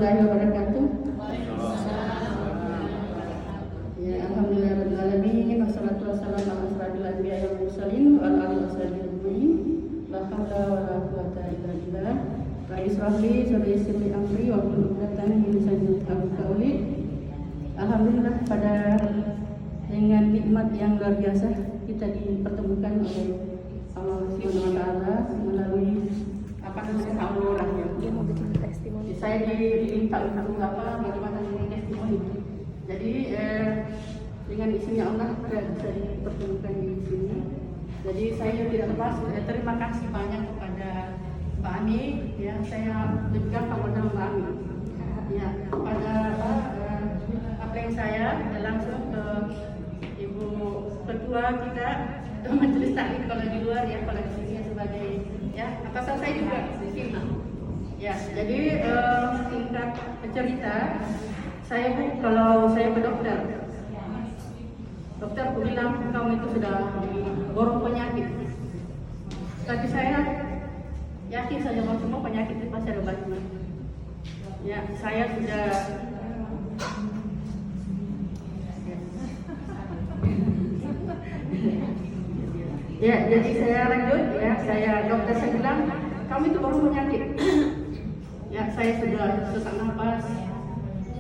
warahmatullahi wabarakatuh. Ya, alhamdulillahirabbil alamin. Wassalatu wassalamu ala asyrofil anbiya'i wal mursalin wa ala alihi wasallam. La haula wala quwwata illa billah. Wa israfli sadri amri wa qul uqdatan min lisani yafqahu qawli. Alhamdulillah, pada dengan nikmat yang luar biasa kita dipertemukan oleh Allah Subhanahu wa taala melalui aurah ya. Dia mau bikin testimoni. Saya diminta untuk bagaimana dengan testimoni. Jadi dengan izinnya Allah kita bisa dipertemukan di sini. Jadi saya tidak lepas terima kasih banyak kepada Mbak Ani ya. Saya juga kepada Mbak Ani ya, pada apa yang saya langsung ke Ibu Ketua kita Majelis Taklim kalau di luar ya, kalau di sini sebagai ya atasan saya juga di sini. Ya, jadi singkat cerita, saya kalau saya ke dokter bilang kamu itu sudah digorong penyakit. Tapi saya yakin saja bahwa semua penyakit itu pasti ada obatnya. Ya, saya sudah ya, jadi saya lanjut ya, dokter saya bilang kamu itu baru penyakit. Ya, saya sudah sesak nafas,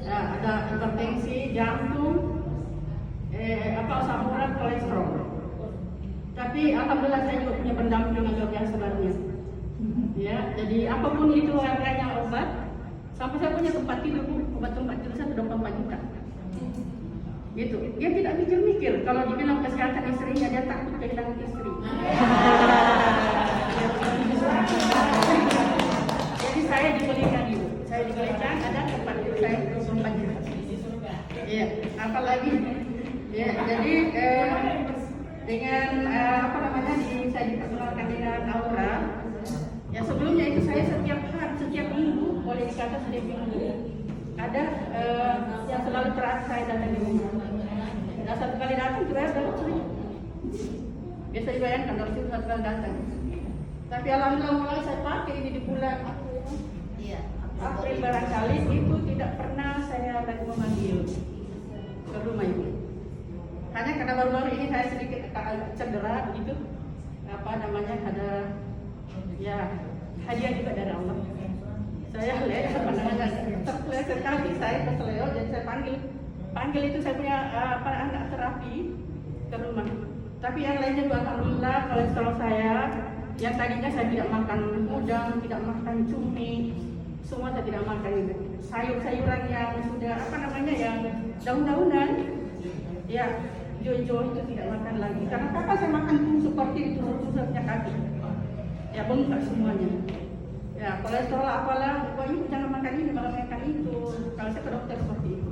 ya, ada hipertensi, jantung, asam urat, kolesterol. Tapi alhamdulillah saya juga punya pendamping yang luar biasa barunya. Ya, jadi apapun itu harganya obat, sampai saya punya tempat tidur, obat tempat tidur saya sudah 4 juta. Gitu. Dia tidak mikir-mikir. Kalau dibilang kesehatan istrinya, dia takut kehilangan istri. Jadi saya dibelikan itu. Saya dibelikan ada tempat tidur saya 4 juta. Iya. Apalagi ya, jadi dengan saya diperkenalkan dengan Aura. Ya, sebelumnya itu saya setiap minggu, boleh dikata setiap minggu ada yang selalu terakhir saya datang di rumah. Dan satu kali datang juga ada sering. Biasa dibayangkan kalau itu satu kali datang. Tapi alhamdulillah mulai saya pakai ini di bulan April barangkali itu tidak pernah saya lagi memanggil ke rumah ibu. Hanya karena baru-baru ini saya sedikit cedera gitu. Ada ya hadiah juga dari Allah. Saya lihat pandangannya terpelek sekali, saya keseleo, jadi saya panggil itu saya punya anak terapi ke rumah. Tapi yang lainnya juga alhamdulillah kolesterol saya yang tadinya saya tidak makan udang, tidak makan cumi, semua saya tidak makan itu. Sayur-sayuran yang sudah yang daun-daunan, ya hijau-hijau itu tidak makan lagi. Karena kakak saya makan seperti itu tusuk-tusuknya kaki, ya bengkak semuanya. Ya, kolesterol apalah, pokoknya jangan makan ini, makan itu. Kalau saya ke dokter seperti itu.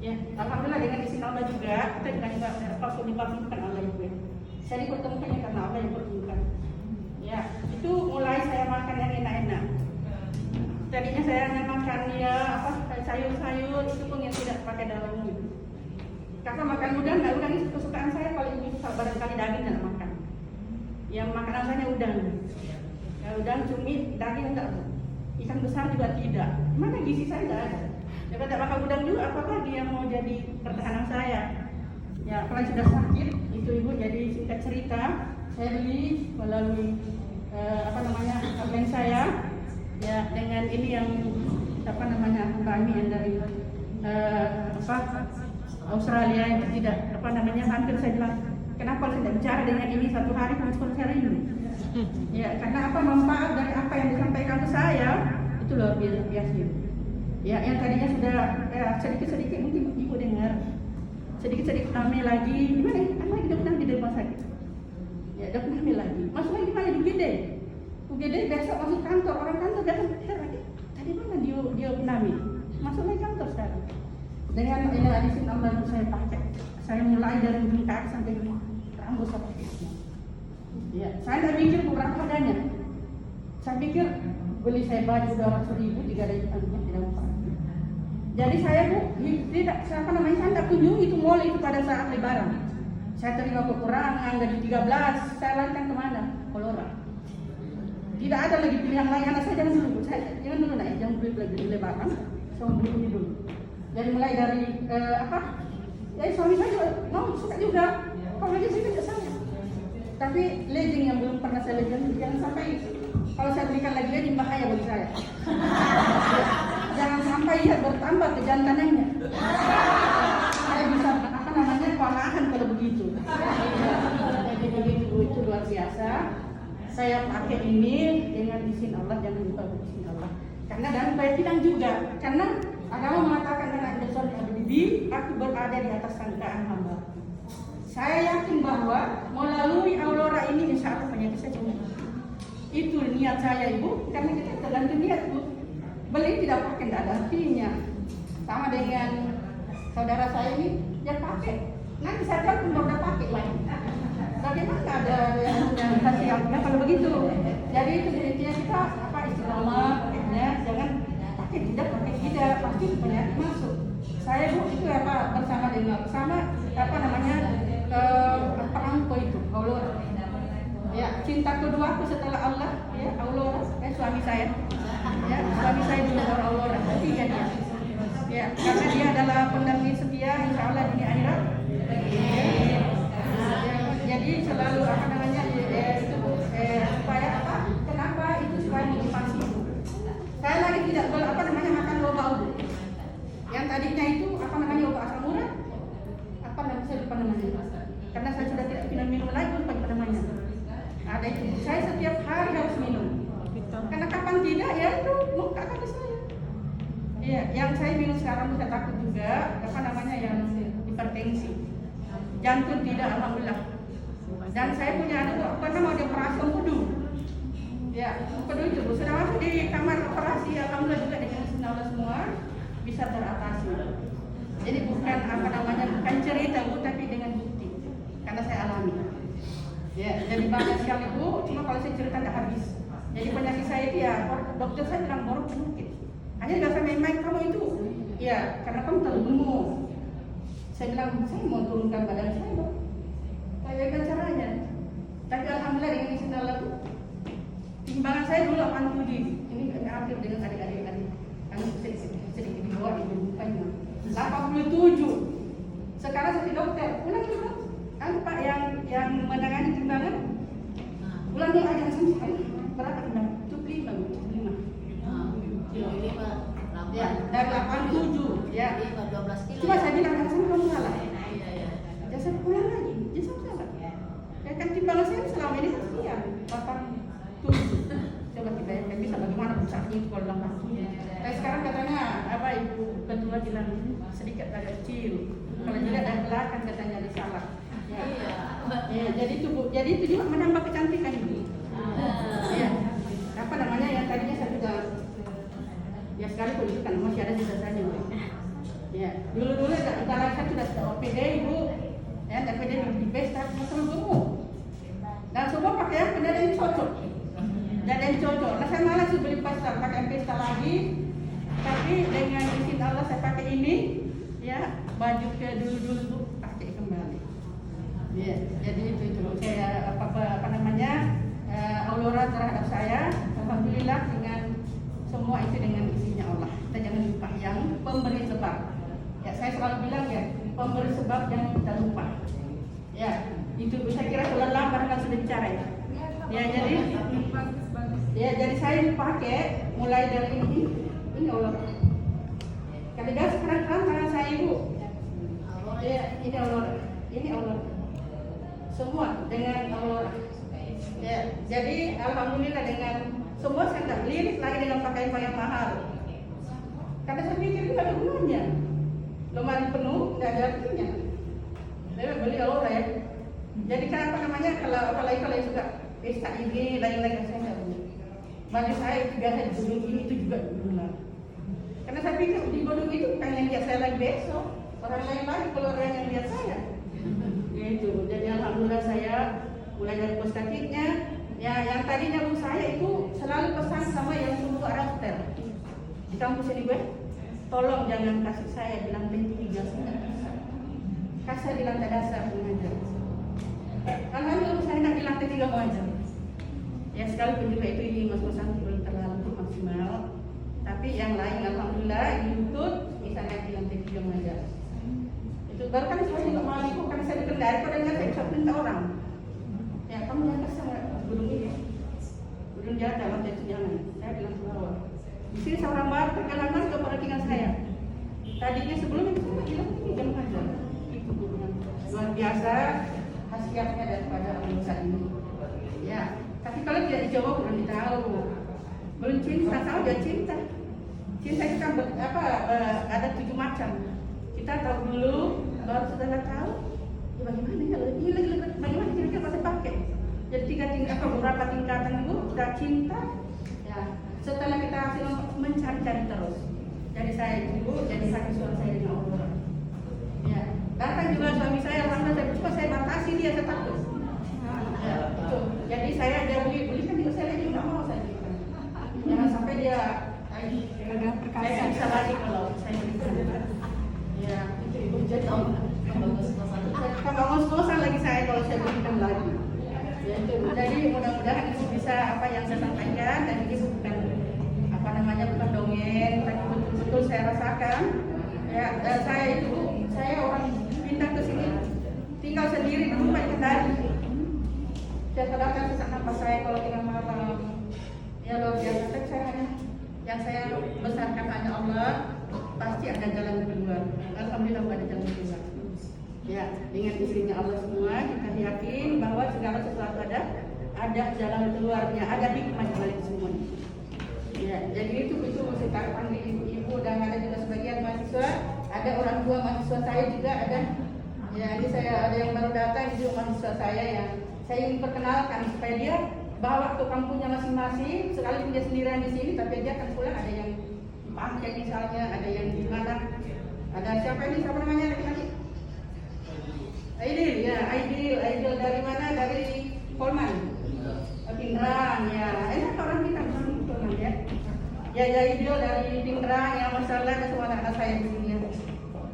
Ya, alhamdulillah dengan izin Allah juga, kita juga dipertemukan Allah itu. Saya dipertemukannya karena Allah yang pertemukan. Ya, itu mulai saya makan yang enak-enak. Tadinya saya hanya makan sayur-sayur itu pun yang tidak pakai daun gitu. Kakak makan udang itu kesukaan saya, paling itu barangkali daging tidak makan. Yang makanan saya udang. Ya, udang, cumi, daging enggak, ikan besar juga tidak. Mana gizi saya tidak ada. Ya, tidak makan udang juga, apakah dia mau jadi pertahanan saya? Ya, kalau sudah sakit, itu ibu jadi singkat cerita, saya beli melalui abang saya, ya dengan ini yang kami yang dari Australia itu tidak hampir saya bilang kenapa saya tidak bicara dengan ini satu hari konser ini. Ya, karena manfaat dari apa yang disampaikan ke saya itu luar biasa. Ya, yang tadinya sudah sedikit-sedikit mungkin ibu dengar, sedikit-sedikit kami lagi, gimana? Lagi dokter di rumah sakit. Ya, dokter kami lagi. Masuk lagi mana di UGD besok masuk kantor, orang kantor datang lagi. Tadi mana dia kami? Masuk lagi kantor sekarang. Dengan ini nomor saya pakai. Saya mulai dari ujung kaki sampai rambut sampai kaki. Ya, saya tidak mikir berapa harganya. Saya pikir beli saya baju 200.000 3 dari tidak apa. Jadi saya saya tidak kunjungi itu mall itu pada saat lebaran. Saya terima kekurangan gaji 13, saya larikan kemana? Kolora. Tidak ada lagi pilihan lain, anak saya jangan dulu naik, jangan beli lagi di lebaran. suami dulu. Jadi mulai dari suami saya juga suka juga. Kalau lagi saya tidak saya. Tapi legging yang belum pernah saya legging jangan sampai kalau saya belikan lagi legging bahaya bagi saya. Jangan sampai dia bertambah kejantanannya. Saya bisa kewalahan kalau begitu. Jadi begitu itu luar biasa. Saya pakai ini dengan izin Allah, jangan lupa izin Allah. Karena dalam keyakinan juga, karena agama mengatakan dengan dasar bibi, aku berada di atas sangkaan hamba. Saya yakin bahwa melalui aurora ini insya Allah penyakit saya sembuh. Itu niat saya ibu, karena kita tergantung niat bu. Beli tidak pakai tidak ada artinya. Sama dengan saudara saya ini, dia pakai. Nanti saya kan udah pakai lagi. Bagaimana ada yang siapnya kalau begitu? Jadi itu intinya kita istiqomah, jangan pakai tidak pasti penyakit masuk. Saya bu itu bersama dengan angko itu aulora. Ya cinta kedua aku setelah Allah ya aulora suami saya. Ya suami saya juga aulora. Tiga dia. Ya karena dia adalah pendamping setia insya Allah di akhirat. Jadi selalu supaya kenapa itu supaya motivasi. Saya lagi tidak makan loba udu. Yang tadinya itu loba asam urat. Saya lupa namanya. Karena saya sudah tidak minum lagi lupa namanya. Ada itu. Saya setiap hari harus minum. Karena kapan tidak ya itu muka kaki saya. Iya, yang saya minum sekarang saya takut juga yang hipertensi. Jantung tidak alhamdulillah. Dan saya punya anak mau dioperasi empedu. Ya, empedu itu sudah masuk di kamar operasi alhamdulillah juga dengan izin Allah semua bisa teratasi. Jadi bukan bukan cerita bu, tapi dengan bukti. Karena saya alami. Ya, jadi banyak sekali bu, cuma kalau saya cerita tidak habis. Jadi penyakit saya itu ya, dokter saya bilang baru penyakit. Hanya nggak saya main-main kamu itu. Ya, karena kamu terlalu gemuk. Saya bilang saya mau turunkan badan saya bu. Bagaimana caranya? Tapi alhamdulillah dengan izin Allah bu, timbangan saya dulu 87. Ini hampir dengan adik-adik karena sedikit di bawah itu bukan 87. Sekarang saya dokter, ulang dulu. Pak yang menangani timbangan, ulang dulu aja langsung berapa timbangan? 75. Kilo 5. Ya, dari 87. Ya. 12 kilo. Cuma saya bilang langsung kamu salah. Iya. Ya saya pulang lagi, ya saya salah. Ya kan timbangan saya selama ini sekian 87. Coba dibayangkan bisa bagaimana besarnya itu kalau 87. Tapi sekarang katanya ibu ketua bilang sedikit agak kecil. Kalau tidak dari belakang katanya ada salah. Ya, jadi itu juga menambah kecantikan ibu. Iya. Yang tadinya saya sudah ya sekali pun itu kan masih ada sisanya. Ya, dulu entah lagi saya sudah OPD ibu. Ya, OPD di pesta terus gemuk. Dan semua pakaian benda yang cocok. Dan yang cocok. Nah saya malas beli pasar pakai pesta lagi. Tapi dengan izin Allah saya pakai ini. Ya, baju ke dulu pakai kembali. Ya, jadi itu saya aurora terhadap saya. Alhamdulillah dengan semua itu dengan izinnya Allah. Kita jangan lupa yang pemberi sebab. Ya, saya selalu bilang ya, pemberi sebab jangan kita lupa. Ya, itu saya kira lelah barangkali sudah bicara ya. Ya, jadi saya pakai mulai dari ini Allah. Kalau sekarang tangan saya ibu. Ya, ini Allah. Semua dengan Allah. Ya, jadi alhamdulillah dengan semua saya tidak lirik lagi dengan pakaian mahal. Karena saya pikir itu ada gunanya. Lemari penuh tidak ada artinya. Saya beli Allah ya. Jadi kan kalau apalagi kalau suka pesta ini lain-lain saya tidak beli. Bagi saya itu biasa di gunung ini itu juga benar. Karena saya pikir di gunung itu bukan yang lihat saya lagi besok, orang lain lagi kalau orang yang lihat saya. Gitu. Jadi alhamdulillah saya mulai dari pos kakinya, ya yang tadinya bu saya itu selalu pesan sama yang suruh dokter di kampus ini gue, tolong jangan kasih saya bilang tinggi saya kasih bilang tak dasar mengajar. Alhamdulillah saya nak bilang tinggi mau ajar. Ya sekalipun juga itu ini mas-masan belum terlalu maksimal. Tapi yang lain alhamdulillah di YouTube misalnya di lantai 7 aja. Itu baru kan saya juga mau itu karena saya dikendari kok dengan saya bisa perintah orang. Ya kamu jangan kasih sama gunung ini. Gunung jalan lantai 7 jangan. Saya bilang ke bawah. Di sini seorang baru perkenalan ke perhatikan saya. Tadinya sebelumnya itu bilang ini jam aja. Itu luar biasa khasiatnya daripada anggota ini. Ya, tapi kalau tidak dijawab belum tahu. Belum cinta, tahu dia cinta. Cinta kita ada 7 macam. Kita tahu dulu, baru setelah tahu. Ya bagaimana kalau ini bagaimana kira-kira pasti pakai. Jadi 3 tingkat beberapa tingkatan itu sudah cinta. Ya, setelah kita hasil mencari-cari terus. Jadi saya dulu jadi saksi suami saya dengan Allah. Ya, datang juga suami saya alhamdulillah cuma saya batasi dia saya takut. Ya, itu. Jadi saya dia beli kan juga saya lagi nggak mau saya belikan. Jangan sampai dia saya bisa lagi kalau saya belikan. Ya, itu jadi kan ngomong lagi saya kalau saya belikan lagi. Ya itu. Jadi mudah-mudahan itu bisa apa yang saya sampaikan dan ini bukan apa namanya bukan dongeng, tapi betul-betul saya rasakan. Ya, dan saya orang pindah ke sini tinggal sendiri dulu Pak Kendari. Saya terapkan sesak nafas saya kalau tinggal malam. Ya luar biasa. Tapi saya hanya yang saya besarkan hanya Allah. Pasti ada jalan keluar. Alhamdulillah ada jalan keluar. Ya, dengan istrinya Allah semua kita yakin bahwa segala sesuatu ada jalan keluarnya, ada hikmah di balik semua. Ya, jadi itu mesti panggil ibu-ibu dan ada juga sebagian mahasiswa, ada orang tua mahasiswa saya juga ada. Ya, ini saya ada yang baru datang itu mahasiswa saya yang saya ingin perkenalkan supaya dia bawa ke kampungnya masing-masing, sekalipun dia sendirian di sini, tapi dia akan pulang ada yang pakai misalnya, ada yang di mana, ada siapa namanya lagi? Aidil, ya Aidil dari mana? Dari Polman, Pindrang, ya enak orang kita Polman ya. Ya Aidil dari Pindrang, yang masalah ada semua anak saya di sini ya.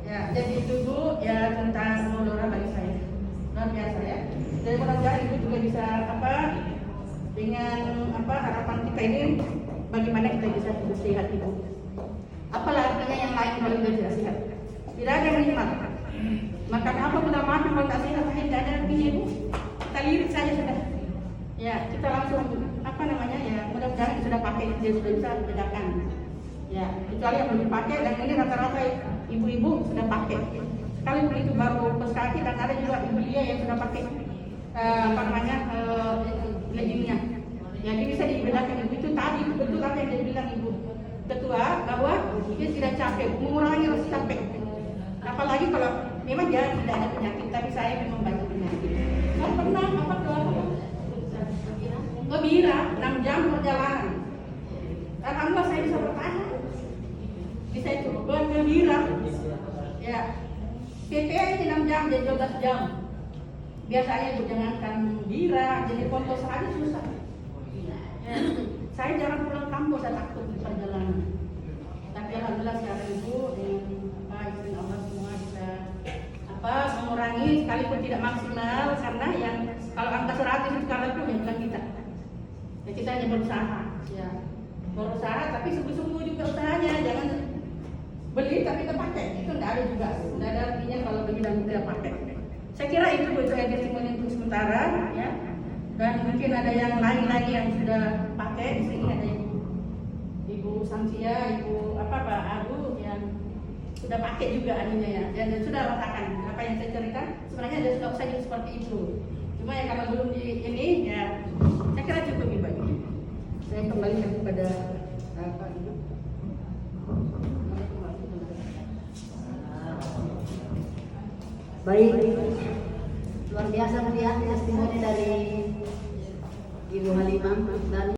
Ya, jadi itu Bu, ya tentang Lora bagi saya luar biasa ya. Dan mudah-mudahan itu juga bisa dengan harapan kita ini bagaimana kita bisa hidup sehat itu. Apalah artinya yang lain kalau tidak sehat? Tidak ada yang nikmat. Makan apa sudah makan kalau tak sehat tidak ada artinya Bu. Kita lirik saja sudah. Ya kita langsung ya mudah-mudahan sudah pakai dia sudah bisa bedakan. Ya kecuali yang belum dipakai dan ini rata-rata ibu-ibu sudah pakai. Sekalipun itu baru kos kaki dan ada juga ibu dia yang sudah pakai leggingnya. Jadi bisa dibedakan ibu itu tadi betul apa yang dia bilang ibu ketua bahwa dia tidak capek, mengurangi rasa capek. Apalagi kalau memang dia tidak ada penyakit, tapi saya memang banyak penyakit. Saya pernah Bira 6 jam perjalanan. Alhamdulillah saya bisa bertahan. Bisa itu Bira. Ya. PPA ini 6 jam jadi 12 jam. Biasanya itu jangankan Bira, jadi foto saja susah. Ya. Saya jarang pulang kampung, saya takut di perjalanan. Tapi alhamdulillah sekarang itu dengan izin Allah semua bisa mengurangi sekalipun tidak maksimal karena yang kalau angka 100 itu kalau itu bukan kita. Ya, kita hanya berusaha, ya berusaha tapi sungguh-sungguh juga usahanya, jangan beli tapi terpakai itu tidak ada juga, tidak ada artinya kalau beli dan tidak pakai. Saya kira itu buat testimoni untuk sementara, ya. Dan mungkin ada yang lain lagi yang sudah pakai di sini ada Ibu Samsia, Ibu Pak Abu yang sudah pakai juga aninya ya, dan sudah rasakan apa yang saya cerita sebenarnya ada sudah saja seperti itu. Cuma ya kalau belum di ini ya saya kira cukup Ibu. Saya kembalikan kepada Ibu. Baik, luar biasa Bu ya testimoni dari Ibu Halimah dan